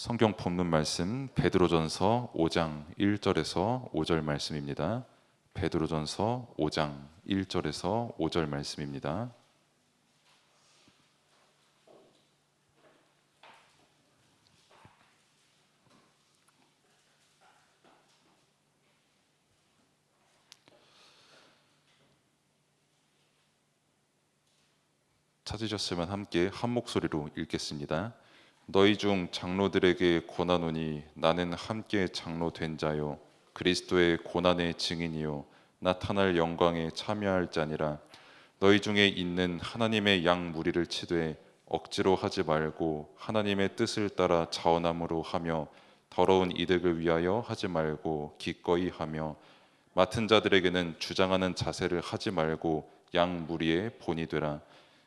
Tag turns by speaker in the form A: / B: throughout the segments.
A: 성경 본문 말씀 베드로전서 5장 1절에서 5절 말씀입니다. 베드로전서 5장 1절에서 5절 말씀입니다. 찾으셨으면 함께 한 목소리로 읽겠습니다. 너희 중 장로들에게 권하노니 나는 함께 장로 된 자요 그리스도의 고난의 증인이요 나타날 영광에 참여할 자니라. 너희 중에 있는 하나님의 양 무리를 치되 억지로 하지 말고 하나님의 뜻을 따라 자원함으로 하며 더러운 이득을 위하여 하지 말고 기꺼이 하며 맡은 자들에게는 주장하는 자세를 하지 말고 양 무리의 본이 되라.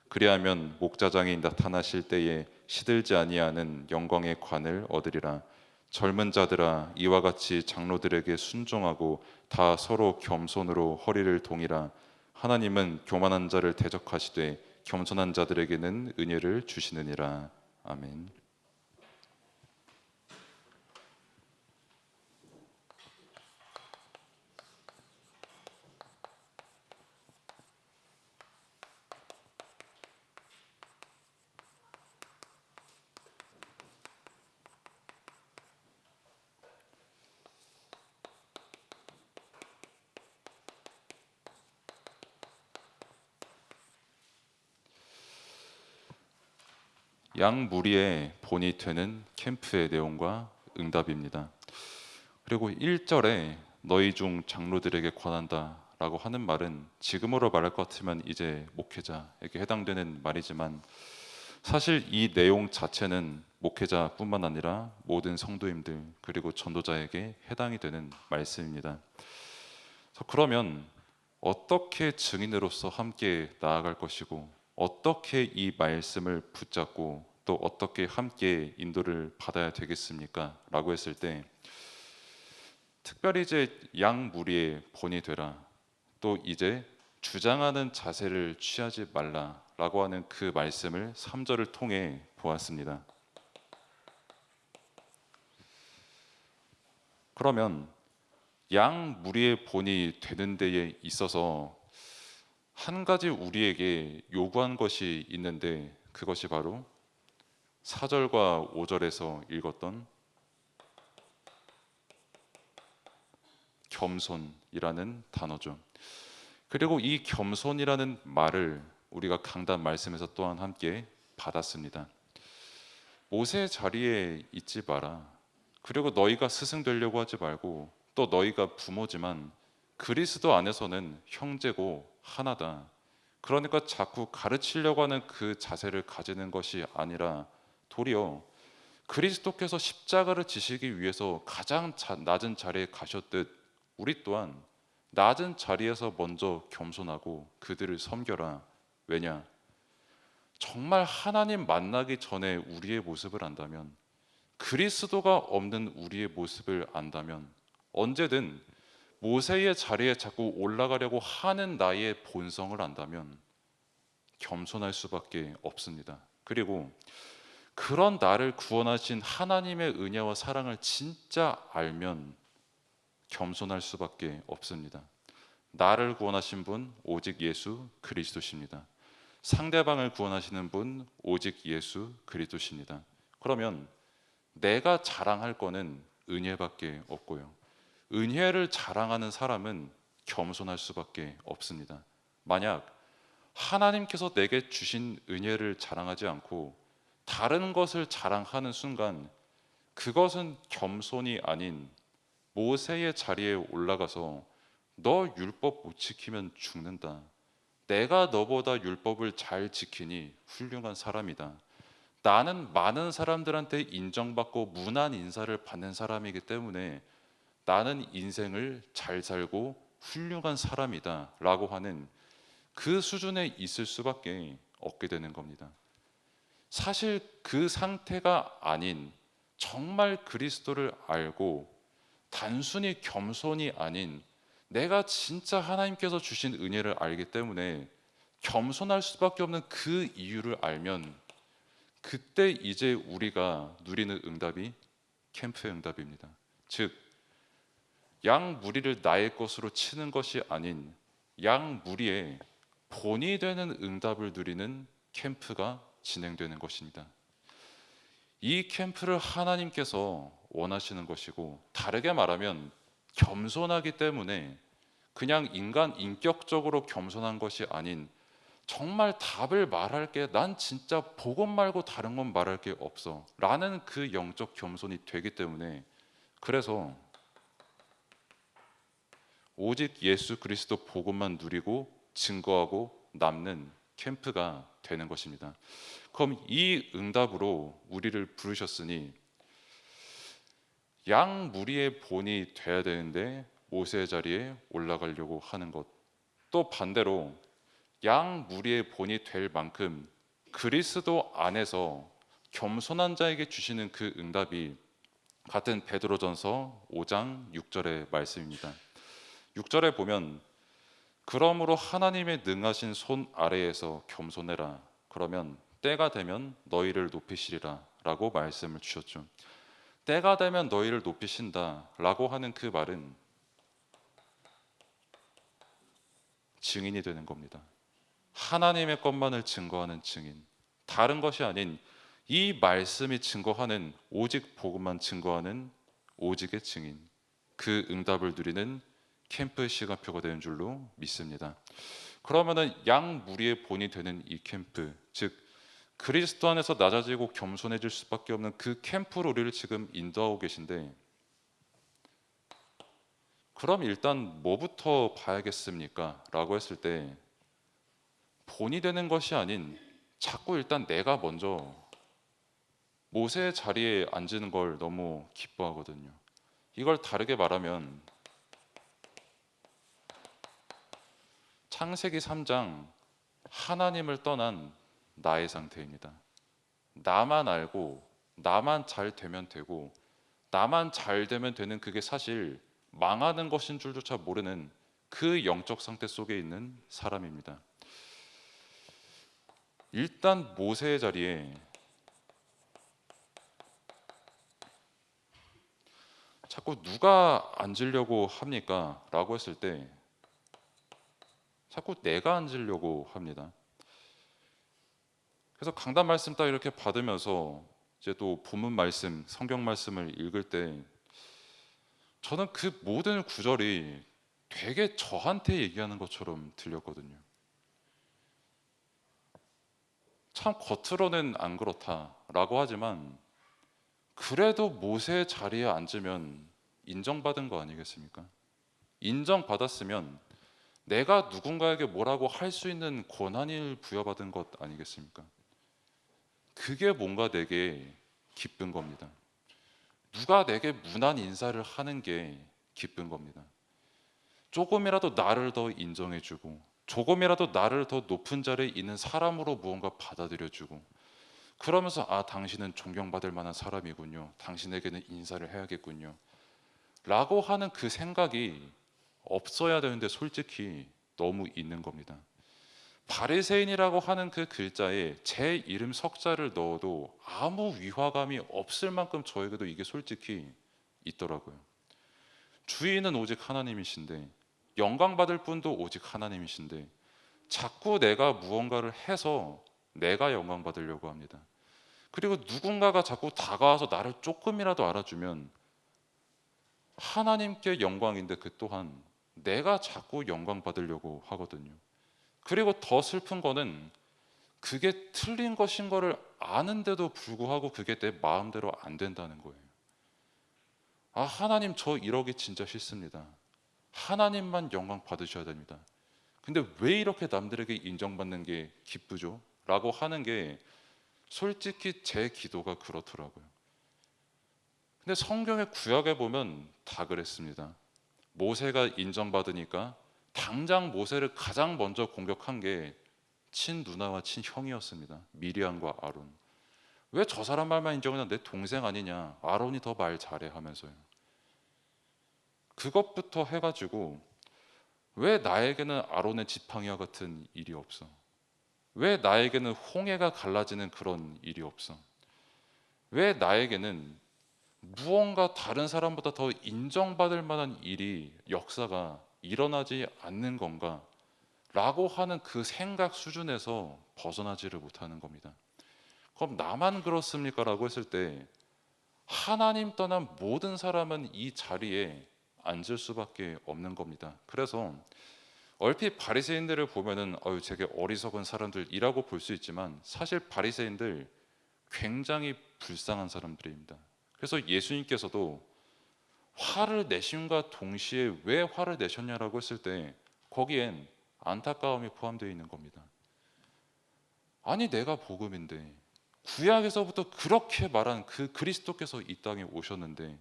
A: 그리하면 목자장이 나타나실 때에 시들지 아니하는 영광의 관을 얻으리라. 젊은 자들아 이와 같이 장로들에게 순종하고 다 서로 겸손으로 허리를 동이라. 하나님은 교만한 자를 대적하시되 겸손한 자들에게는 은혜를 주시느니라. 아멘. 양 무리의 본이 되는 캠프의 내용과 응답입니다. 그리고 1절에 너희 중 장로들에게 권한다 라고 하는 말은 지금으로 말할 것 같으면 이제 목회자에게 해당되는 말이지만 사실 이 내용 자체는 목회자뿐만 아니라 모든 성도님들 그리고 전도자에게 해당이 되는 말씀입니다. 그러면 어떻게 증인으로서 함께 나아갈 것이고 어떻게 이 말씀을 붙잡고 또 어떻게 함께 인도를 받아야 되겠습니까? 라고 했을 때 특별히 이제 양 무리의 본이 되라, 또 이제 주장하는 자세를 취하지 말라라고 하는 그 말씀을 3절을 통해 보았습니다. 그러면 양 무리의 본이 되는 데에 있어서 한 가지 우리에게 요구한 것이 있는데 그것이 바로 4절과 5절에서 읽었던 겸손이라는 단어죠. 그리고 이 겸손이라는 말을 우리가 강단 말씀에서 또한 함께 받았습니다. 모세의 자리에 있지 마라. 그리고 너희가 스승 되려고 하지 말고 또 너희가 부모지만 그리스도 안에서는 형제고 하나다. 그러니까 자꾸 가르치려고 하는 그 자세를 가지는 것이 아니라 도리어 그리스도께서 십자가를 지시기 위해서 가장 낮은 자리에 가셨듯 우리 또한 낮은 자리에서 먼저 겸손하고 그들을 섬겨라. 왜냐? 정말 하나님 만나기 전에 우리의 모습을 안다면, 그리스도가 없는 우리의 모습을 안다면 언제든 모세의 자리에 자꾸 올라가려고 하는 나의 본성을 안다면 겸손할 수밖에 없습니다. 그리고 그런 나를 구원하신 하나님의 은혜와 사랑을 진짜 알면 겸손할 수밖에 없습니다. 나를 구원하신 분 오직 예수 그리스도십니다. 상대방을 구원하시는 분 오직 예수 그리스도십니다. 그러면 내가 자랑할 거는 은혜밖에 없고요. 은혜를 자랑하는 사람은 겸손할 수밖에 없습니다. 만약 하나님께서 내게 주신 은혜를 자랑하지 않고 다른 것을 자랑하는 순간 그것은 겸손이 아닌 모세의 자리에 올라가서 너 율법 못 지키면 죽는다. 내가 너보다 율법을 잘 지키니 훌륭한 사람이다. 나는 많은 사람들한테 인정받고 문안 인사를 받는 사람이기 때문에 나는 인생을 잘 살고 훌륭한 사람이다 라고 하는 그 수준에 있을 수밖에 없게 되는 겁니다. 사실 그 상태가 아닌 정말 그리스도를 알고 단순히 겸손이 아닌 내가 진짜 하나님께서 주신 은혜를 알기 때문에 겸손할 수밖에 없는 그 이유를 알면 그때 이제 우리가 누리는 응답이 캠프의 응답입니다. 즉, 양 무리를 나의 것으로 치는 것이 아닌 양 무리의 본이 되는 응답을 누리는 캠프가 진행되는 것입니다. 이 캠프를 하나님께서 원하시는 것이고, 다르게 말하면 겸손하기 때문에 그냥 인간 인격적으로 겸손한 것이 아닌 정말 답을 말할 게 난 진짜 복음 말고 다른 건 말할 게 없어 라는 그 영적 겸손이 되기 때문에, 그래서 오직 예수 그리스도 복음만 누리고 증거하고 남는 캠프가 되는 것입니다. 그럼 이 응답으로 우리를 부르셨으니 양 무리의 본이 돼야 되는데 모세의 자리에 올라가려고 하는 것, 또 반대로 양 무리의 본이 될 만큼 그리스도 안에서 겸손한 자에게 주시는 그 응답이 같은 베드로전서 5장 6절의 말씀입니다. 6절에 보면 그러므로 하나님의 능하신 손 아래에서 겸손해라. 그러면 때가 되면 너희를 높이시리라 라고 말씀을 주셨죠. 때가 되면 너희를 높이신다 라고 하는 그 말은 증인이 되는 겁니다. 하나님의 것만을 증거하는 증인, 다른 것이 아닌 이 말씀이 증거하는 오직 복음만 증거하는 오직의 증인, 그 응답을 누리는 캠프의 시간표가 되는 줄로 믿습니다. 그러면은 양 무리의 본이 되는 이 캠프, 즉 그리스도 안에서 낮아지고 겸손해질 수밖에 없는 그 캠프로 우리를 지금 인도하고 계신데, 그럼 일단 뭐부터 봐야겠습니까? 라고 했을 때 본이 되는 것이 아닌 자꾸 일단 내가 먼저 모세의 자리에 앉는 걸 너무 기뻐하거든요. 이걸 다르게 말하면 창세기 3장 하나님을 떠난 나의 상태입니다. 나만 알고 나만 잘 되면 되고 나만 잘 되면 되는 그게 사실 망하는 것인 줄조차 모르는 그 영적 상태 속에 있는 사람입니다. 일단 모세의 자리에 자꾸 누가 앉으려고 합니까? 라고 했을 때 자꾸 내가 앉으려고 합니다. 그래서 강단 말씀 딱 이렇게 받으면서 이제 또 본문 말씀, 성경 말씀을 읽을 때 저는 그 모든 구절이 되게 저한테 얘기하는 것처럼 들렸거든요. 참 겉으로는 안 그렇다라고 하지만 그래도 모세의 자리에 앉으면 인정받은 거 아니겠습니까? 인정받았으면 내가 누군가에게 뭐라고 할 수 있는 권한을 부여받은 것 아니겠습니까? 그게 뭔가 내게 기쁜 겁니다. 누가 내게 무난 인사를 하는 게 기쁜 겁니다. 조금이라도 나를 더 인정해주고 조금이라도 나를 더 높은 자리에 있는 사람으로 무언가 받아들여주고, 그러면서 아, 당신은 존경받을 만한 사람이군요, 당신에게는 인사를 해야겠군요 라고 하는 그 생각이 없어야 되는데 솔직히 너무 있는 겁니다. 바리새인이라고 하는 그 글자에 제 이름 석자를 넣어도 아무 위화감이 없을 만큼 저에게도 이게 솔직히 있더라고요. 주인은 오직 하나님이신데, 영광 받을 분도 오직 하나님이신데 자꾸 내가 무언가를 해서 내가 영광 받으려고 합니다. 그리고 누군가가 자꾸 다가와서 나를 조금이라도 알아주면 하나님께 영광인데 그 또한 내가 자꾸 영광 받으려고 하거든요. 그리고 더 슬픈 거는 그게 틀린 것인 거를 아는데도 불구하고 그게 내 마음대로 안 된다는 거예요. 아, 하나님 저 이러기 진짜 싫습니다. 하나님만 영광 받으셔야 됩니다. 근데 왜 이렇게 남들에게 인정받는 게 기쁘죠? 라고 하는 게 솔직히 제 기도가 그렇더라고요. 근데 성경의 구약에 보면 다 그랬습니다. 모세가 인정받으니까 당장 모세를 가장 먼저 공격한 게 친누나와 친형이었습니다. 미리암과 아론. 왜 저 사람 말만 인정하냐, 내 동생 아니냐, 아론이 더 말 잘해 하면서요. 그것부터 해가지고 왜 나에게는 아론의 지팡이와 같은 일이 없어? 왜 나에게는 홍해가 갈라지는 그런 일이 없어? 왜 나에게는 무언가 다른 사람보다 더 인정받을 만한 일이 역사가 일어나지 않는 건가? 라고 하는 그 생각 수준에서 벗어나지를 못하는 겁니다. 그럼 나만 그렇습니까? 라고 했을 때 하나님 떠난 모든 사람은 이 자리에 앉을 수밖에 없는 겁니다. 그래서 얼핏 바리새인들을 보면은 되게 어리석은 사람들이라고 볼 수 있지만 사실 바리새인들 굉장히 불쌍한 사람들입니다. 그래서 예수님께서도 화를 내심과 동시에 왜 화를 내셨냐라고 했을 때 거기엔 안타까움이 포함되어 있는 겁니다. 아니 내가 복음인데 구약에서부터 그렇게 말한 그 그리스도께서 이 땅에 오셨는데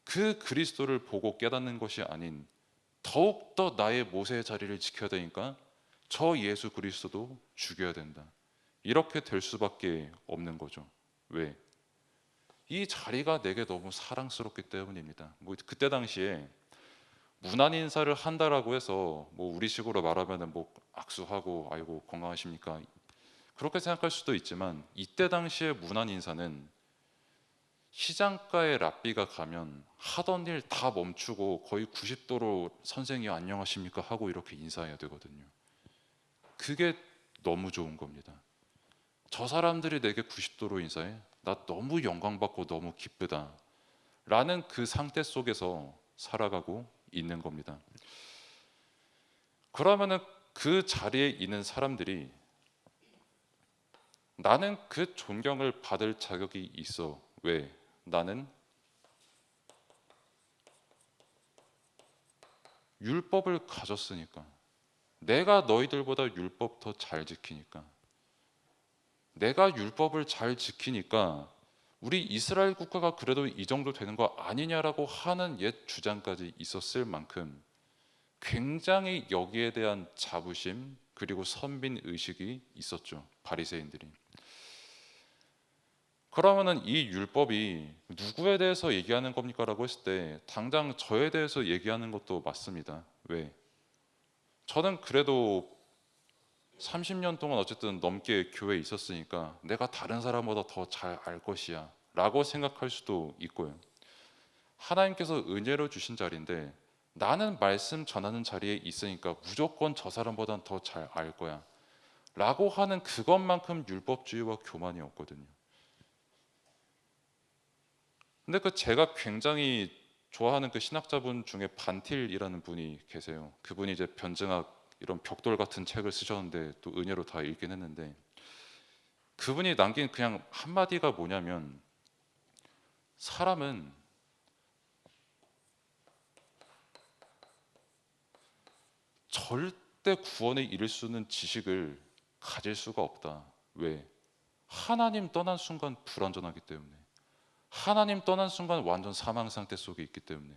A: 그 그리스도를 보고 깨닫는 것이 아닌 더욱더 나의 모세의 자리를 지켜야 되니까 저 예수 그리스도도 죽여야 된다. 이렇게 될 수밖에 없는 거죠. 왜? 이 자리가 내게 너무 사랑스럽기 때문입니다. 뭐 그때 당시에 문안 인사를 한다라고 해서 뭐 우리식으로 말하면은 뭐 악수하고 아이고 건강하십니까? 그렇게 생각할 수도 있지만 이때 당시에 문안 인사는 시장가에 랍비가 가면 하던 일 다 멈추고 거의 90도로 선생님 안녕하십니까 하고 이렇게 인사해야 되거든요. 그게 너무 좋은 겁니다. 저 사람들이 내게 90도로 인사해? 나 너무 영광받고 너무 기쁘다. 라는 그 상태 속에서 살아가고 있는 겁니다. 그러면은 그 자리에 있는 사람들이 나는 그 존경을 받을 자격이 있어. 왜? 나는 율법을 가졌으니까. 내가 너희들보다 율법 더 잘 지키니까. 내가 율법을 잘 지키니까 우리 이스라엘 국가가 그래도 이 정도 되는 거 아니냐라고 하는 옛 주장까지 있었을 만큼 굉장히 여기에 대한 자부심 그리고 선민 의식이 있었죠. 바리새인들이. 그러면은 이 율법이 누구에 대해서 얘기하는 겁니까라고 했을 때 당장 저에 대해서 얘기하는 것도 맞습니다. 왜? 저는 그래도 30년 동안 어쨌든 넘게 교회에 있었으니까 내가 다른 사람보다 더 잘 알 것이야 라고 생각할 수도 있고요. 하나님께서 은혜로 주신 자리인데 나는 말씀 전하는 자리에 있으니까 무조건 저 사람보단 더 잘 알 거야 라고 하는 그것만큼 율법주의와 교만이 없거든요. 근데 그 제가 굉장히 좋아하는 그 신학자분 중에 반틸이라는 분이 계세요. 그분이 이제 변증학 이런 벽돌 같은 책을 쓰셨는데 또 은혜로 다 읽긴 했는데 그분이 남긴 그냥 한마디가 뭐냐면 사람은 절대 구원에 이를 수 있는 지식을 가질 수가 없다. 왜? 하나님 떠난 순간 불완전하기 때문에. 하나님 떠난 순간 완전 사망 상태 속에 있기 때문에.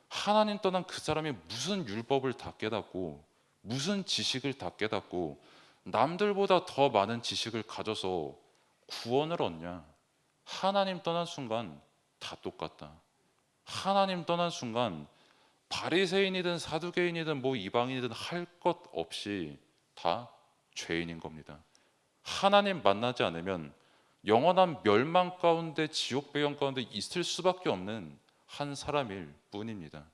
A: 하나님 떠난 그 사람이 무슨 율법을 다 깨닫고 무슨 지식을 다 깨닫고 남들보다 더 많은 지식을 가져서 구원을 얻냐? 하나님 떠난 순간 다 똑같다. 하나님 떠난 순간 바리새인이든 사두개인이든 뭐 이방인이든 할 것 없이 다 죄인인 겁니다. 하나님 만나지 않으면 영원한 멸망 가운데 지옥 배경 가운데 있을 수밖에 없는 한 사람일 뿐입니다.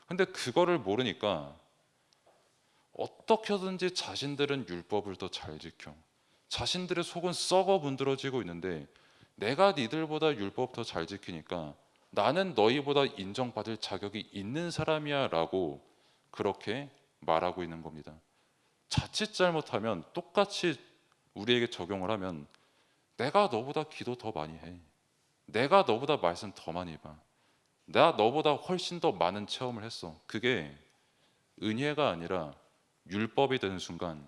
A: 근데 그거를 모르니까 어떻게든지 자신들은 율법을 더 잘 지켜. 자신들의 속은 썩어 문드러지고 있는데 내가 니들보다 율법 더 잘 지키니까 나는 너희보다 인정받을 자격이 있는 사람이야 라고 그렇게 말하고 있는 겁니다. 자칫 잘못하면 똑같이 우리에게 적용을 하면 내가 너보다 기도 더 많이 해. 내가 너보다 말씀 더 많이 봐. 내가 너보다 훨씬 더 많은 체험을 했어. 그게 은혜가 아니라 율법이 되는 순간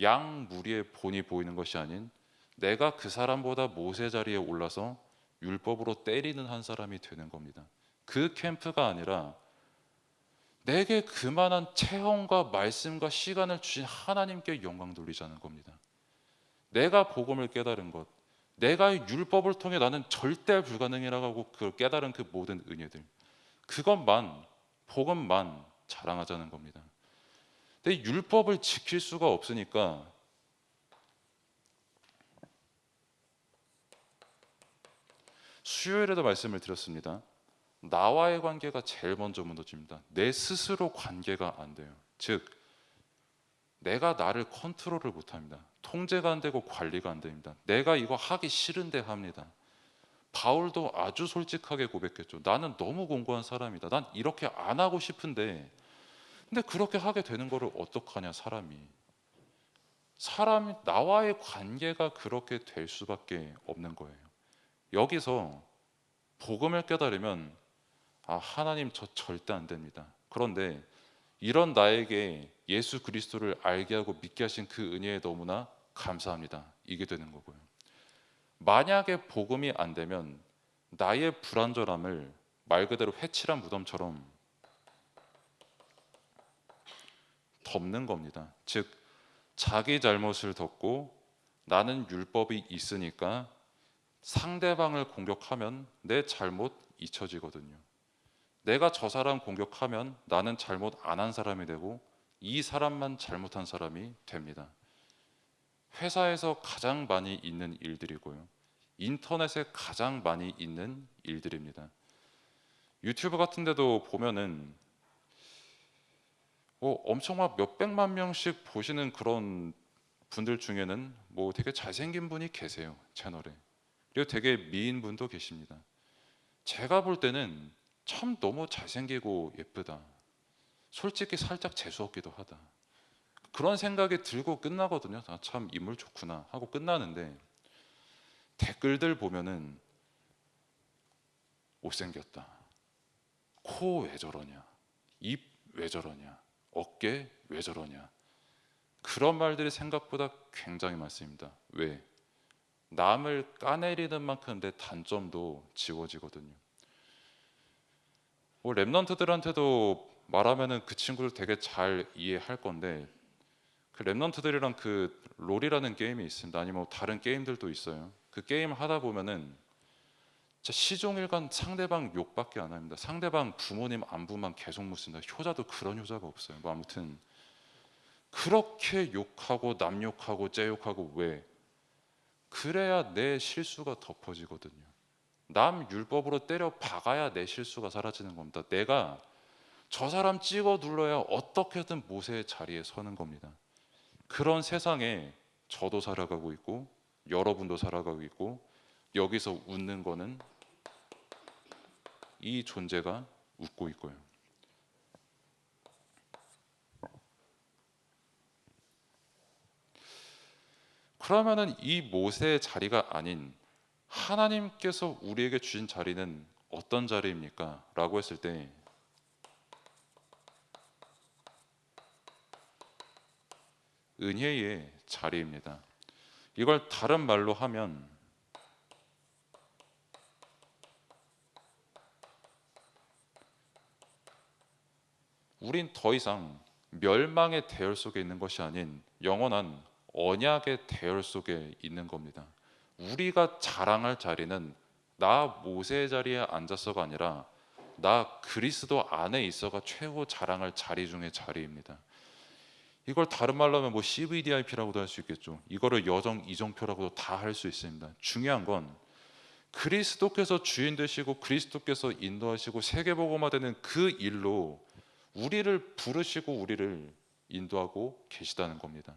A: 양무리의 본이 보이는 것이 아닌 내가 그 사람보다 모세 자리에 올라서 율법으로 때리는 한 사람이 되는 겁니다. 그 캠프가 아니라 내게 그만한 체험과 말씀과 시간을 주신 하나님께 영광 돌리자는 겁니다. 내가 복음을 깨달은 것, 내가 율법을 통해 나는 절대 불가능이라고 하고 그 깨달은 그 모든 은혜들, 그것만 복음만 자랑하자는 겁니다. 근데 율법을 지킬 수가 없으니까 수요일에도 말씀을 드렸습니다. 나와의 관계가 제일 먼저 무너집니다. 내 스스로 관계가 안 돼요. 즉 내가 나를 컨트롤을 못합니다. 통제가 안 되고 관리가 안 됩니다. 내가 이거 하기 싫은데 합니다. 바울도 아주 솔직하게 고백했죠. 나는 너무 공고한 사람이다. 난 이렇게 안 하고 싶은데 근데 그렇게 하게 되는 거를 어떡하냐. 사람이 나와의 관계가 그렇게 될 수밖에 없는 거예요. 여기서 복음을 깨달으면 하나님 저 절대 안 됩니다. 그런데 이런 나에게 예수 그리스도를 알게 하고 믿게 하신 그 은혜에 너무나 감사합니다. 이게 되는 거고요. 만약에 복음이 안 되면 나의 불완전함을 말 그대로 회칠한 무덤처럼 덮는 겁니다. 즉 자기 잘못을 덮고 나는 율법이 있으니까 상대방을 공격하면 내 잘못 잊혀지거든요. 내가 저 사람 공격하면 나는 잘못 안 한 사람이 되고 이 사람만 잘못한 사람이 됩니다. 회사에서 가장 많이 있는 일들이고요. 인터넷에 가장 많이 있는 일들입니다. 유튜브 같은 데도 보면은 엄청 막 몇백만 명씩 보시는 그런 분들 중에는 되게 잘생긴 분이 계세요. 채널에. 그리고 되게 미인 분도 계십니다. 제가 볼 때는 참 너무 잘생기고 예쁘다. 솔직히 살짝 재수없기도 하다. 그런 생각이 들고 끝나거든요. 참 인물 좋구나 하고 끝나는데 댓글들 보면은 못생겼다. 코 왜 저러냐. 입 왜 저러냐. 어깨 왜 저러냐. 그런 말들이 생각보다 굉장히 많습니다. 왜? 남을 까내리는 만큼 내 단점도 지워지거든요. 랩런트들한테도 말하면은 그 친구들 되게 잘 이해할 건데 그 랩런트들이랑 그 롤이라는 게임이 있습니다. 아니면 다른 게임들도 있어요. 그 게임 하다 보면은 진짜 시종일관 상대방 욕밖에 안 합니다. 상대방 부모님 안부만 계속 묻습니다. 효자도 그런 효자가 없어요. 아무튼 그렇게 욕하고 남 욕하고 쟤 욕하고 왜? 그래야 내 실수가 덮어지거든요. 남 율법으로 때려 박아야 내 실수가 사라지는 겁니다. 내가 저 사람 찍어 눌러야 어떻게든 모세의 자리에 서는 겁니다. 그런 세상에 저도 살아가고 있고 여러분도 살아가고 있고 여기서 웃는 거는 이 존재가 웃고 있고요. 그러면은 이 모세의 자리가 아닌 하나님께서 우리에게 주신 자리는 어떤 자리입니까? 라고 했을 때 은혜의 자리입니다. 이걸 다른 말로 하면 우린 더 이상 멸망의 대열 속에 있는 것이 아닌 영원한 언약의 대열 속에 있는 겁니다. 우리가 자랑할 자리는 나 모세의 자리에 앉아서가 아니라 나 그리스도 안에 있어가 최고 자랑할 자리 중의 자리입니다. 이걸 다른 말로 하면 CVDIP라고도 할 수 있겠죠. 이거를 여정 이정표라고도 다 할 수 있습니다. 중요한 건 그리스도께서 주인 되시고 그리스도께서 인도하시고 세계복음화되는 그 일로 우리를 부르시고 우리를 인도하고 계시다는 겁니다.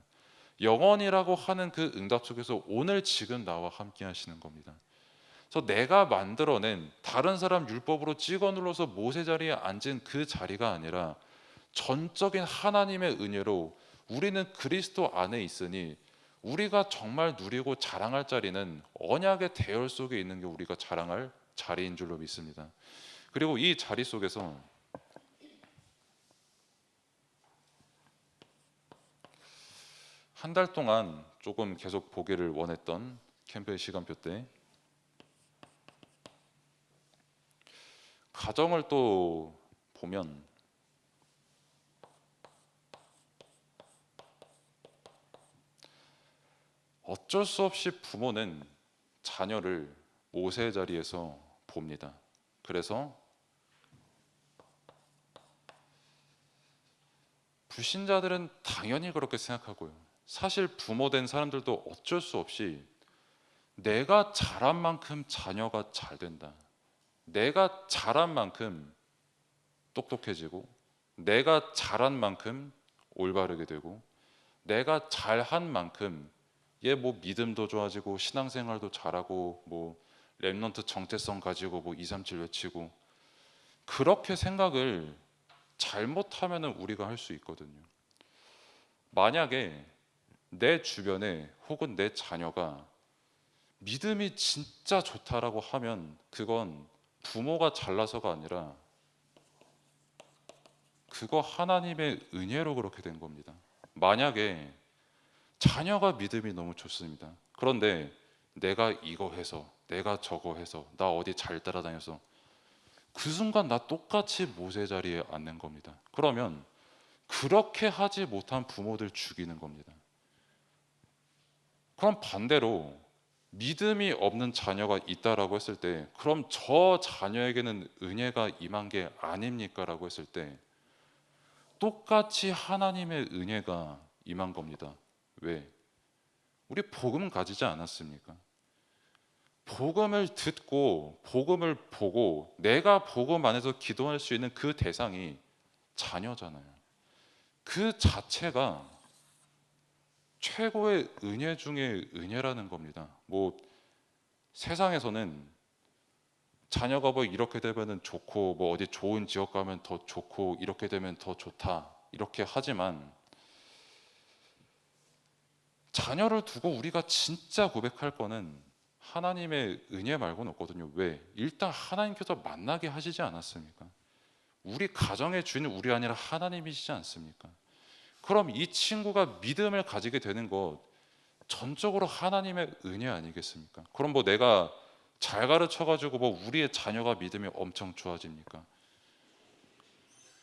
A: 영원이라고 하는 그 응답 속에서 오늘 지금 나와 함께 하시는 겁니다. 그래서 내가 만들어낸 다른 사람 율법으로 찍어 눌러서 모세 자리에 앉은 그 자리가 아니라 전적인 하나님의 은혜로 우리는 그리스도 안에 있으니 우리가 정말 누리고 자랑할 자리는 언약의 대열 속에 있는 게 우리가 자랑할 자리인 줄로 믿습니다. 그리고 이 자리 속에서 한 달 동안 조금 계속 보기를 원했던 캠프의 시간표 때 가정을 또 보면 어쩔 수 없이 부모는 자녀를 모세의 자리에서 봅니다. 그래서 불신자들은 당연히 그렇게 생각하고요. 사실 부모 된 사람들도 어쩔 수 없이 내가 잘한 만큼 자녀가 잘 된다. 내가 잘한 만큼 똑똑해지고, 내가 잘한 만큼 올바르게 되고, 내가 잘한 만큼 얘 뭐 믿음도 좋아지고 신앙생활도 잘하고 뭐 렘넌트 정체성 가지고 뭐 237 외치고, 그렇게 생각을 잘못하면은 우리가 할 수 있거든요. 만약에 내 주변에 혹은 내 자녀가 믿음이 진짜 좋다라고 하면 그건 부모가 잘나서가 아니라 그거 하나님의 은혜로 그렇게 된 겁니다. 만약에 자녀가 믿음이 너무 좋습니다. 그런데 내가 이거 해서, 내가 저거 해서, 나 어디 잘 따라다녀서 그 순간 나 똑같이 모세 자리에 앉는 겁니다. 그러면 그렇게 하지 못한 부모들 죽이는 겁니다. 그럼 반대로 믿음이 없는 자녀가 있다라고 했을 때, 그럼 저 자녀에게는 은혜가 임한 게 아닙니까? 라고 했을 때 똑같이 하나님의 은혜가 임한 겁니다. 왜? 우리 복음 가지지 않았습니까? 복음을 듣고 복음을 보고 내가 복음 안에서 기도할 수 있는 그 대상이 자녀잖아요. 그 자체가 최고의 은혜 중에 은혜라는 겁니다. 뭐 세상에서는 자녀가 뭐 이렇게 되면은 좋고 뭐 어디 좋은 지역 가면 더 좋고 이렇게 되면 더 좋다 이렇게 하지만, 자녀를 두고 우리가 진짜 고백할 거는 하나님의 은혜 말고는 없거든요. 왜? 일단 하나님께서 만나게 하시지 않았습니까? 우리 가정의 주인은 우리 아니라 하나님이시지 않습니까? 그럼 이 친구가 믿음을 가지게 되는 것 전적으로 하나님의 은혜 아니겠습니까? 그럼 뭐 내가 잘 가르쳐 가지고 뭐 우리의 자녀가 믿음이 엄청 좋아집니까?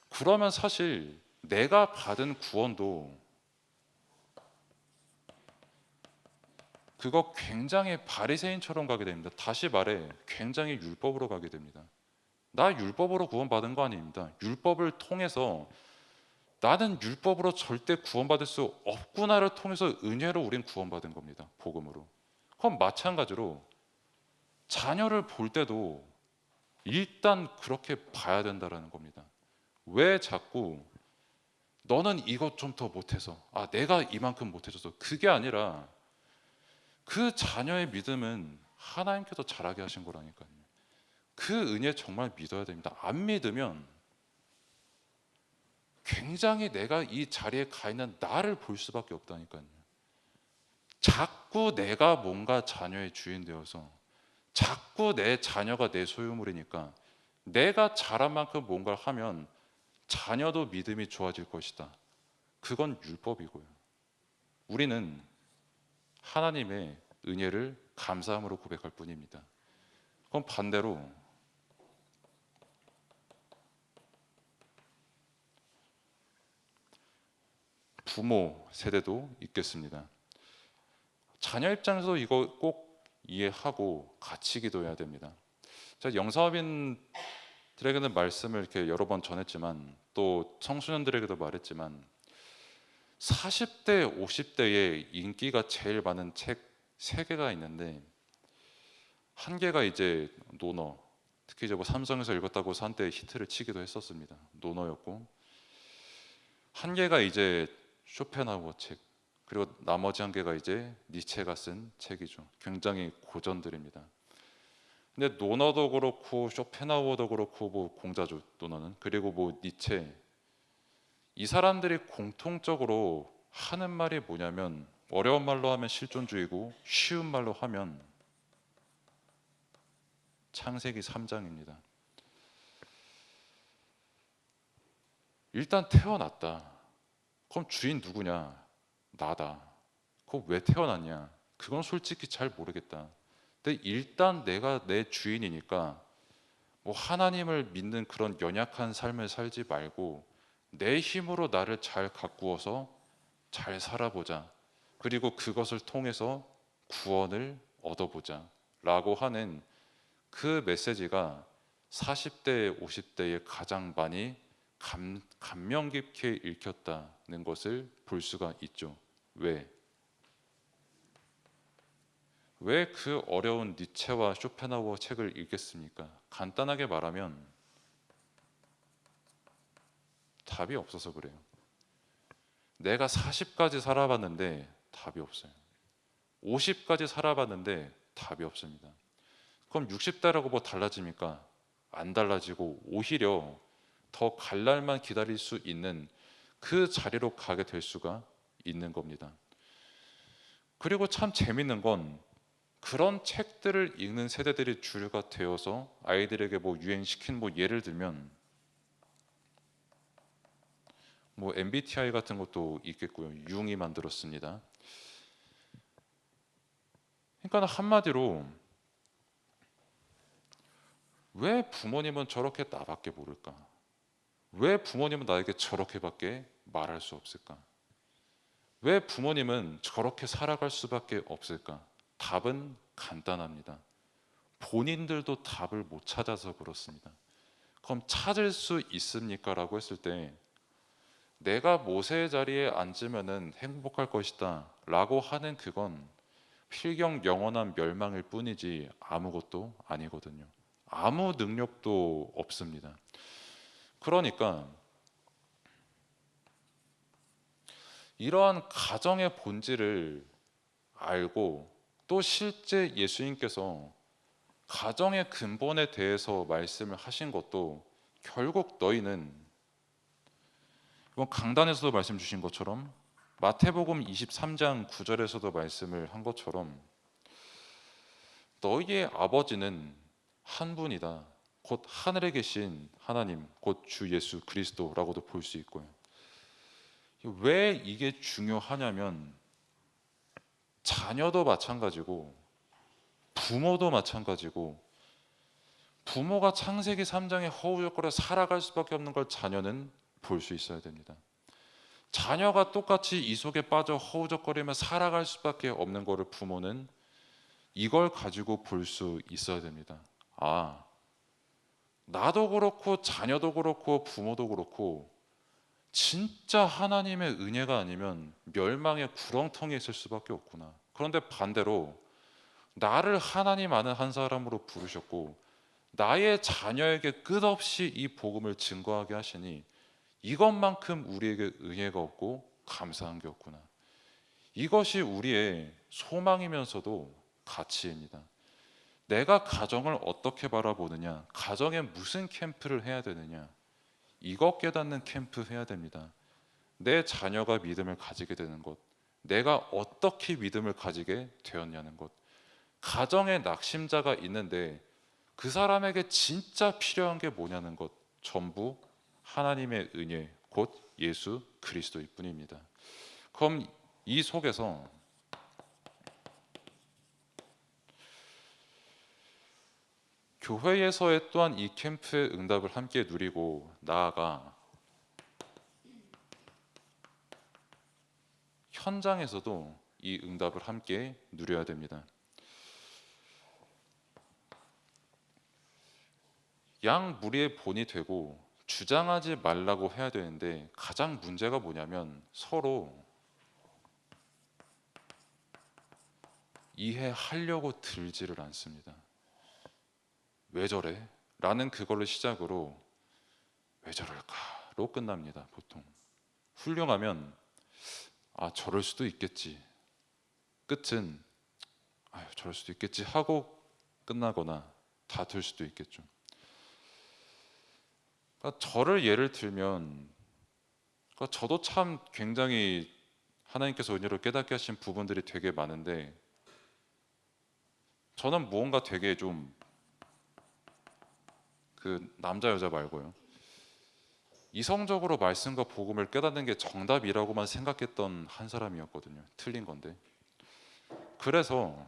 A: 그러면 사실 내가 받은 구원도 그거 굉장히 바리새인처럼 가게 됩니다. 다시 말해 굉장히 율법으로 가게 됩니다. 나 율법으로 구원받은 거 아닙니다. 율법을 통해서 나는 율법으로 절대 구원받을 수 없구나를 통해서 은혜로 우린 구원받은 겁니다. 복음으로. 그럼 마찬가지로 자녀를 볼 때도 일단 그렇게 봐야 된다라는 겁니다. 왜 자꾸 너는 이것 좀 더 못해서, 내가 이만큼 못해줘서, 그게 아니라 그 자녀의 믿음은 하나님께서 자라게 하신 거라니까요. 그 은혜 정말 믿어야 됩니다. 안 믿으면 굉장히 내가 이 자리에 가 있는 나를 볼 수밖에 없다니까요. 자꾸 내가 뭔가 자녀의 주인 되어서 자꾸 내 자녀가 내 소유물이니까 내가 잘한 만큼 뭔가를 하면 자녀도 믿음이 좋아질 것이다. 그건 율법이고요. 우리는 하나님의 은혜를 감사함으로 고백할 뿐입니다. 그럼 반대로 부모 세대도 있겠습니다. 자녀 입장에서 이거 꼭 이해하고 같이 기도해야 됩니다. 제가 영사업인들에게는 말씀을 이렇게 여러 번 전했지만 또 청소년들에게도 말했지만 40대, 50대에 인기가 제일 많은 책 3개가 있는데, 한 개가 이제 노너, 특히 이제 뭐 삼성에서 읽었다고 해서 한때 히트를 치기도 했었습니다. 노너였고, 한 개가 이제 쇼펜하우어 책, 그리고 나머지 한 개가 이제 니체가 쓴 책이죠. 굉장히 고전들입니다. 근데 노너도 그렇고 쇼펜하우어도 그렇고 뭐 공자죠, 노너는. 그리고 뭐 니체, 이 사람들이 공통적으로 하는 말이 뭐냐면, 어려운 말로 하면 실존주의고 쉬운 말로 하면 창세기 3장입니다. 일단 태어났다. 그럼 주인 누구냐? 나다. 그거 왜 태어났냐? 그건 솔직히 잘 모르겠다. 근데 일단 내가 내 주인이니까 뭐 하나님을 믿는 그런 연약한 삶을 살지 말고 내 힘으로 나를 잘 가꾸어서 잘 살아보자. 그리고 그것을 통해서 구원을 얻어보자 라고 하는 그 메시지가 40대, 50대에 가장 많이 감명 깊게 읽혔다는 것을 볼 수가 있죠. 왜? 왜 그 어려운 니체와 쇼펜하우어 책을 읽겠습니까? 간단하게 말하면 답이 없어서 그래요. 내가 40까지 살아봤는데 답이 없어요. 50까지 살아봤는데 답이 없습니다. 그럼 60대라고 뭐 달라집니까? 안 달라지고 오히려 더 갈 날만 기다릴 수 있는 그 자리로 가게 될 수가 있는 겁니다. 그리고 참 재밌는 건 그런 책들을 읽는 세대들이 주류가 되어서 아이들에게 뭐 유행시킨 뭐 예를 들면 뭐 MBTI 같은 것도 있겠고요. 융이 만들었습니다. 그러니까 한마디로 왜 부모님은 저렇게 나밖에 모를까? 왜 부모님은 나에게 저렇게밖에 말할 수 없을까? 왜 부모님은 저렇게 살아갈 수밖에 없을까? 답은 간단합니다. 본인들도 답을 못 찾아서 그렇습니다. 그럼 찾을 수 있습니까? 라고 했을 때 내가 모세의 자리에 앉으면은 행복할 것이다 라고 하는 그건 필경 영원한 멸망일 뿐이지 아무것도 아니거든요. 아무 능력도 없습니다. 그러니까 이러한 가정의 본질을 알고 또 실제 예수님께서 가정의 근본에 대해서 말씀을 하신 것도 결국 너희는 이번 강단에서도 말씀 주신 것처럼 마태복음 23장 9절에서도 말씀을 한 것처럼 너희의 아버지는 한 분이다. 곧 하늘에 계신 하나님, 곧 주 예수 그리스도라고도 볼 수 있고요. 왜 이게 중요하냐면 자녀도 마찬가지고 부모도 마찬가지고 부모가 창세기 3장에 허우적거려 살아갈 수밖에 없는 걸 자녀는 볼 수 있어야 됩니다. 자녀가 똑같이 이 속에 빠져 허우적거리며 살아갈 수밖에 없는 거를 부모는 이걸 가지고 볼 수 있어야 됩니다. 아, 나도 그렇고 자녀도 그렇고 부모도 그렇고 진짜 하나님의 은혜가 아니면 멸망의 구렁텅이에 있을 수밖에 없구나. 그런데 반대로 나를 하나님 아는 한 사람으로 부르셨고 나의 자녀에게 끝없이 이 복음을 증거하게 하시니 이것만큼 우리에게 은혜가 없고 감사한 게 없구나. 이것이 우리의 소망이면서도 가치입니다. 내가 가정을 어떻게 바라보느냐, 가정에 무슨 캠프를 해야 되느냐, 이것 깨닫는 캠프 해야 됩니다. 내 자녀가 믿음을 가지게 되는 것, 내가 어떻게 믿음을 가지게 되었냐는 것, 가정에 낙심자가 있는데 그 사람에게 진짜 필요한 게 뭐냐는 것, 전부 하나님의 은혜, 곧 예수 그리스도일 뿐입니다. 그럼 이 속에서 교회에서의 또한 이 캠프의 응답을 함께 누리고 나아가 현장에서도 이 응답을 함께 누려야 됩니다. 양 무리의 본이 되고 주장하지 말라고 해야 되는데 가장 문제가 뭐냐면 서로 이해하려고 들지를 않습니다. 왜 저래? 라는 그걸로 시작으로 왜 저럴까로 끝납니다. 보통 훌륭하면 아 저럴 수도 있겠지, 끝은 아유 저럴 수도 있겠지 하고 끝나거나 다 될 수도 있겠죠. 그러니까 저를 예를 들면 그러니까 저도 참 굉장히 하나님께서 은혜로 깨닫게 하신 부분들이 되게 많은데 저는 무언가 되게 좀 그 남자 여자 말고요 이성적으로 말씀과 복음을 깨닫는 게 정답이라고만 생각했던 한 사람이었거든요. 틀린 건데. 그래서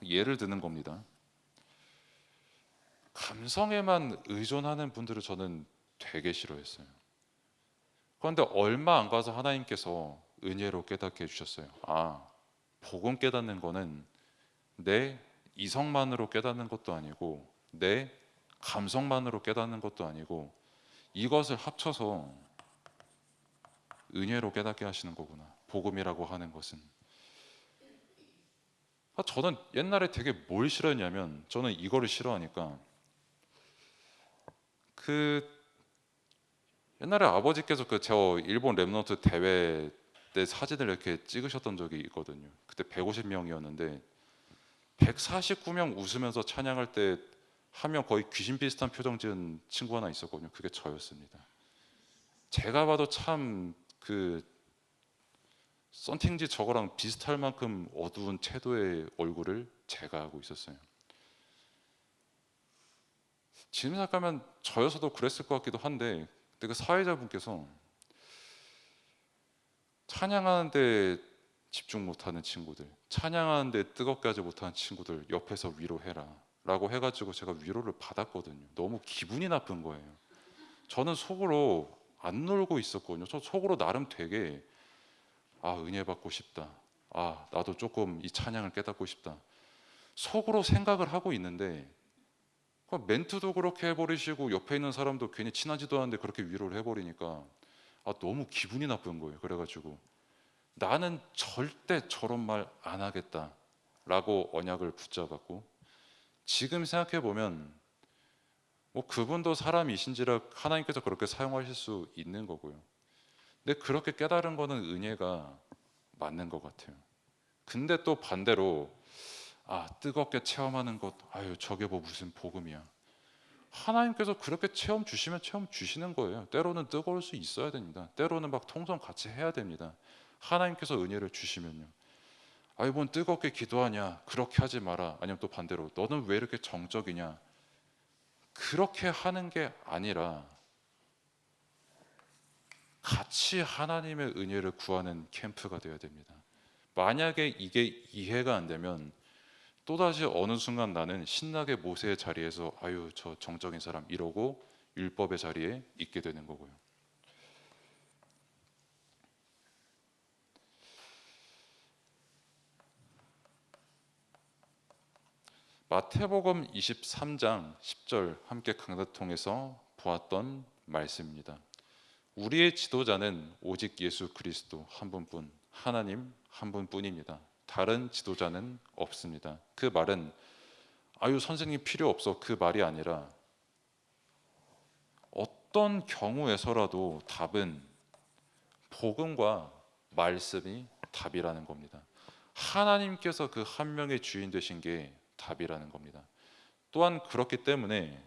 A: 예를 드는 겁니다. 감성에만 의존하는 분들을 저는 되게 싫어했어요. 그런데 얼마 안 가서 하나님께서 은혜로 깨닫게 해주셨어요. 아, 복음 깨닫는 거는 내 이성만으로 깨닫는 것도 아니고 내 감성만으로 깨닫는 것도 아니고 이것을 합쳐서 은혜로 깨닫게 하시는 거구나. 복음이라고 하는 것은. 저는 옛날에 되게 뭘 싫어했냐면 저는 이거를 싫어하니까 그 옛날에 아버지께서 저 일본 랩넌트 대회 때 사진을 이렇게 찍으셨던 적이 있거든요. 그때 150명이었는데 149명 웃으면서 찬양할 때 한 명 거의 귀신 비슷한 표정 지은 친구 하나 있었거든요. 그게 저였습니다. 제가 봐도 참 그 썬팅지 저거랑 비슷할 만큼 어두운 태도의 얼굴을 제가 하고 있었어요. 지금 생각하면 저여서도 그랬을 것 같기도 한데, 근데 그 사회자분께서 찬양하는데 집중 못하는 친구들, 찬양하는데 뜨겁게 하지 못하는 친구들 옆에서 위로해라 라고 해가지고 제가 위로를 받았거든요. 너무 기분이 나쁜 거예요. 저는 속으로 안 놀고 있었거든요. 저 속으로 나름 되게 은혜 받고 싶다. 나도 조금 이 찬양을 깨닫고 싶다. 속으로 생각을 하고 있는데 멘트도 그렇게 해버리시고 옆에 있는 사람도 괜히 친하지도 않은데 그렇게 위로를 해버리니까 너무 기분이 나쁜 거예요. 그래가지고 나는 절대 저런 말 안 하겠다라고 언약을 붙잡았고, 지금 생각해 보면 뭐 그분도 사람이신지라 하나님께서 그렇게 사용하실 수 있는 거고요. 근데 그렇게 깨달은 거는 은혜가 맞는 것 같아요. 근데 또 반대로 뜨겁게 체험하는 것, 저게 뭐 무슨 복음이야. 하나님께서 그렇게 체험 주시면 체험 주시는 거예요. 때로는 뜨거울 수 있어야 됩니다. 때로는 막 통성 같이 해야 됩니다. 하나님께서 은혜를 주시면요. 뭔 뜨겁게 기도하냐, 그렇게 하지 마라. 아니면 또 반대로 너는 왜 이렇게 정적이냐, 그렇게 하는 게 아니라 같이 하나님의 은혜를 구하는 캠프가 되어야 됩니다. 만약에 이게 이해가 안 되면 또다시 어느 순간 나는 신나게 모세의 자리에서 저 정적인 사람 이러고 율법의 자리에 있게 되는 거고요. 마태복음 23장 10절 함께 강단 통해서 보았던 말씀입니다. 우리의 지도자는 오직 예수 그리스도 한 분뿐, 하나님 한 분뿐입니다. 다른 지도자는 없습니다. 그 말은 선생님 필요 없어, 그 말이 아니라 어떤 경우에서라도 답은 복음과 말씀이 답이라는 겁니다. 하나님께서 그 한 명의 주인 되신 게 답이라는 겁니다. 또한 그렇기 때문에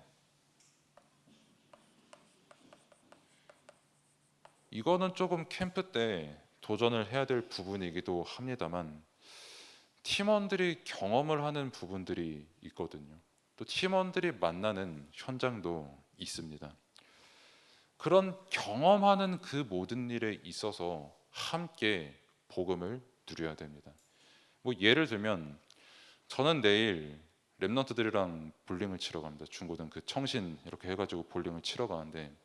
A: 이거는 조금 캠프 때 도전을 해야 될 부분이기도 합니다만, 팀원들이 경험을 하는 부분들이 있거든요. 또 팀원들이 만나는 현장도 있습니다. 그런 경험하는 그 모든 일에 있어서 함께 복음을 누려야 됩니다. 뭐 예를 들면 저는 내일 랩런트들이랑 볼링을 치러 갑니다. 중고등 그 청신 이렇게 해가지고 볼링을 치러 가는데,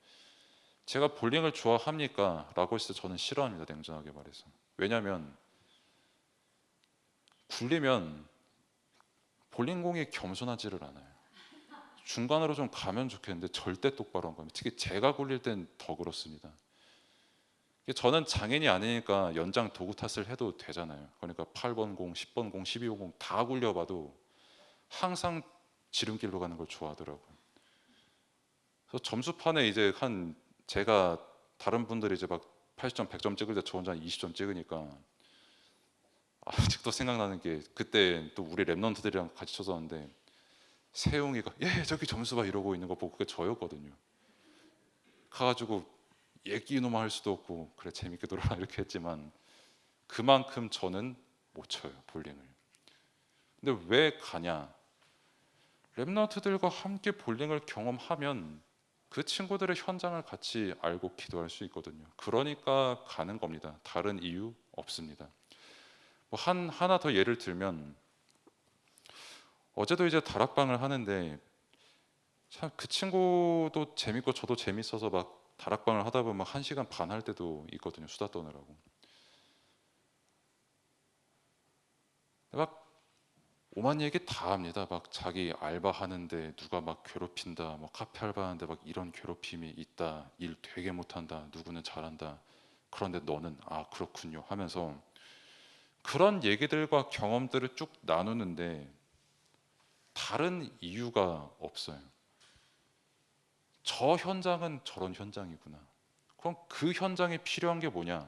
A: 제가 볼링을 좋아합니까? 라고 했을 때 저는 싫어합니다. 냉정하게 말해서. 왜냐하면 굴리면 볼링공이 겸손하지를 않아요. 중간으로 좀 가면 좋겠는데 절대 똑바로 안 갑니다. 특히 제가 굴릴 땐 더 그렇습니다. 저는 장인이 아니니까 연장 도구 탓을 해도 되잖아요. 그러니까 8번 공, 10번 공, 12호 공 다 굴려봐도 항상 지름길로 가는 걸 좋아하더라고요. 그래서 점수판에 이제 제가 다른 분들이 이제 막 80점, 100점 찍을 때 저 혼자 20점 찍으니까 아직도 생각나는 게, 그때 또 우리 랩런트들이랑 같이 쳤었는데 세용이가 저기 점수 봐 이러고 있는 거 보고 그게 저였거든요. 가가지고 얘기노만 할 수도 없고 그래 재밌게 놀아라 이렇게 했지만 그만큼 저는 못 쳐요 볼링을. 근데 왜 가냐? 랩런트들과 함께 볼링을 경험하면 그 친구들의 현장을 같이 알고 기도할 수 있거든요. 그러니까 가는 겁니다. 다른 이유 없습니다. 뭐 하나 더 예를 들면, 어제도 이제 다락방을 하는데 참 그 친구도 재밌고 저도 재밌어서 막 다락방을 하다 보면 1시간 반 할 때도 있거든요. 수다 떠느라고. 막 오만 얘기 다 합니다. 막 자기 알바하는데 누가 막 괴롭힌다, 뭐 카페 알바하는데 막 이런 괴롭힘이 있다, 일 되게 못한다, 누구는 잘한다, 그런데 너는 그렇군요 하면서 그런 얘기들과 경험들을 쭉 나누는데 다른 이유가 없어요. 저 현장은 저런 현장이구나. 그럼 그 현장에 필요한 게 뭐냐?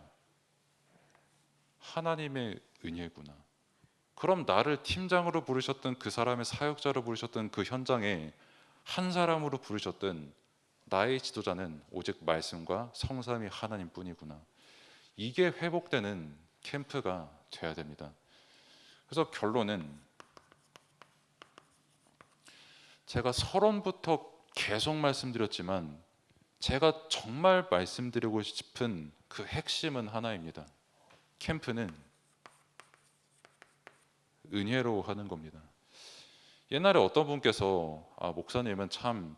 A: 하나님의 은혜구나. 그럼 나를 팀장으로 부르셨던 그 사람의 사역자로 부르셨던 그 현장에 한 사람으로 부르셨던 나의 지도자는 오직 말씀과 성삼위 하나님뿐이구나. 이게 회복되는 캠프가 돼야 됩니다. 그래서 결론은 제가 서론부터 계속 말씀드렸지만 제가 정말 말씀드리고 싶은 그 핵심은 하나입니다. 캠프는 은혜로 하는 겁니다. 옛날에 어떤 분께서 목사님은 참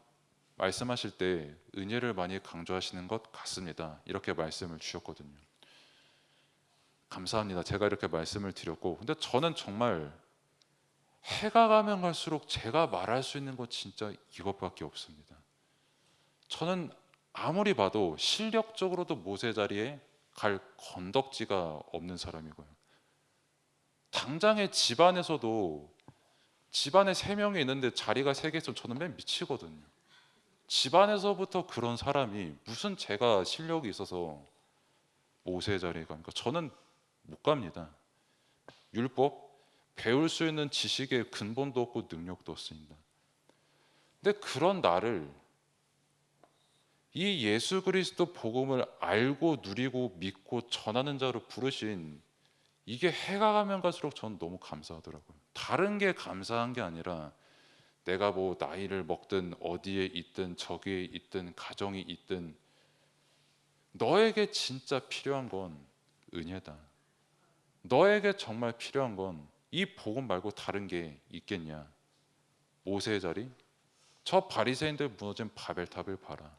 A: 말씀하실 때 은혜를 많이 강조하시는 것 같습니다. 이렇게 말씀을 주셨거든요. 감사합니다. 제가 이렇게 말씀을 드렸고, 근데 저는 정말 해가 가면 갈수록 제가 말할 수 있는 것 진짜 이것밖에 없습니다. 저는 아무리 봐도 실력적으로도 모세 자리에 갈 건덕지가 없는 사람이고요. 당장에 집안에서도 집안에 세 명이 있는데 자리가 세 개 있으면 저는 맨 미치거든요. 집안에서부터 그런 사람이 무슨 제가 실력이 있어서 모세 자리에 가니까 저는 못 갑니다. 율법 배울 수 있는 지식의 근본도 없고 능력도 없습니다. 근데 그런 나를 이 예수 그리스도 복음을 알고 누리고 믿고 전하는 자로 부르신 이게 해가 가면 갈수록 전 너무 감사하더라고요. 다른 게 감사한 게 아니라 내가 뭐 나이를 먹든 어디에 있든 저기에 있든 가정이 있든 너에게 진짜 필요한 건 은혜다. 너에게 정말 필요한 건 이 복음 말고 다른 게 있겠냐? 모세의 자리? 저 바리새인들 무너진 바벨탑을 봐라.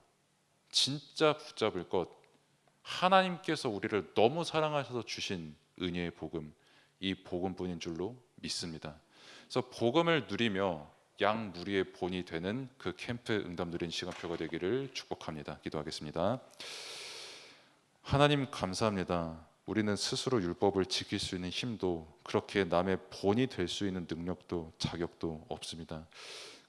A: 진짜 붙잡을 것 하나님께서 우리를 너무 사랑하셔서 주신 은혜의 복음, 이 복음뿐인 줄로 믿습니다. 그래서 복음을 누리며 양무리의 본이 되는 그 캠프 응답 누린 시간표가 되기를 축복합니다. 기도하겠습니다. 하나님 감사합니다. 우리는 스스로 율법을 지킬 수 있는 힘도 그렇게 남의 본이 될 수 있는 능력도 자격도 없습니다.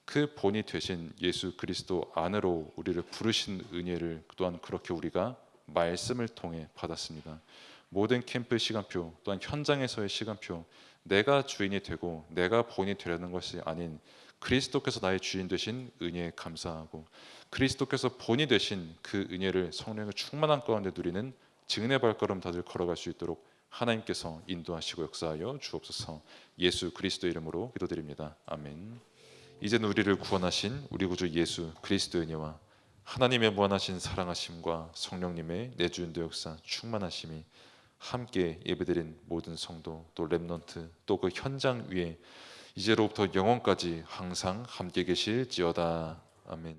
A: 그 본이 되신 예수 그리스도 안으로 우리를 부르신 은혜를 또한 그렇게 우리가 말씀을 통해 받았습니다. 모든 캠프 시간표 또한 현장에서의 시간표 내가 주인이 되고 내가 본이 되려는 것이 아닌 그리스도께서 나의 주인 되신 은혜에 감사하고 그리스도께서 본이 되신 그 은혜를 성령의 충만한 가운데 누리는 증인의 발걸음 다들 걸어갈 수 있도록 하나님께서 인도하시고 역사하여 주옵소서. 예수 그리스도 이름으로 기도드립니다. 아멘. 이제는 우리를 구원하신 우리 구주 예수 그리스도의 은혜와 하나님의 무한하신 사랑하심과 성령님의 내주인도 역사 충만하심이 함께 예배드린 모든 성도 또 렘넌트 또 그 현장 위에 이제로부터 영원까지 항상 함께 계실지어다. 아멘.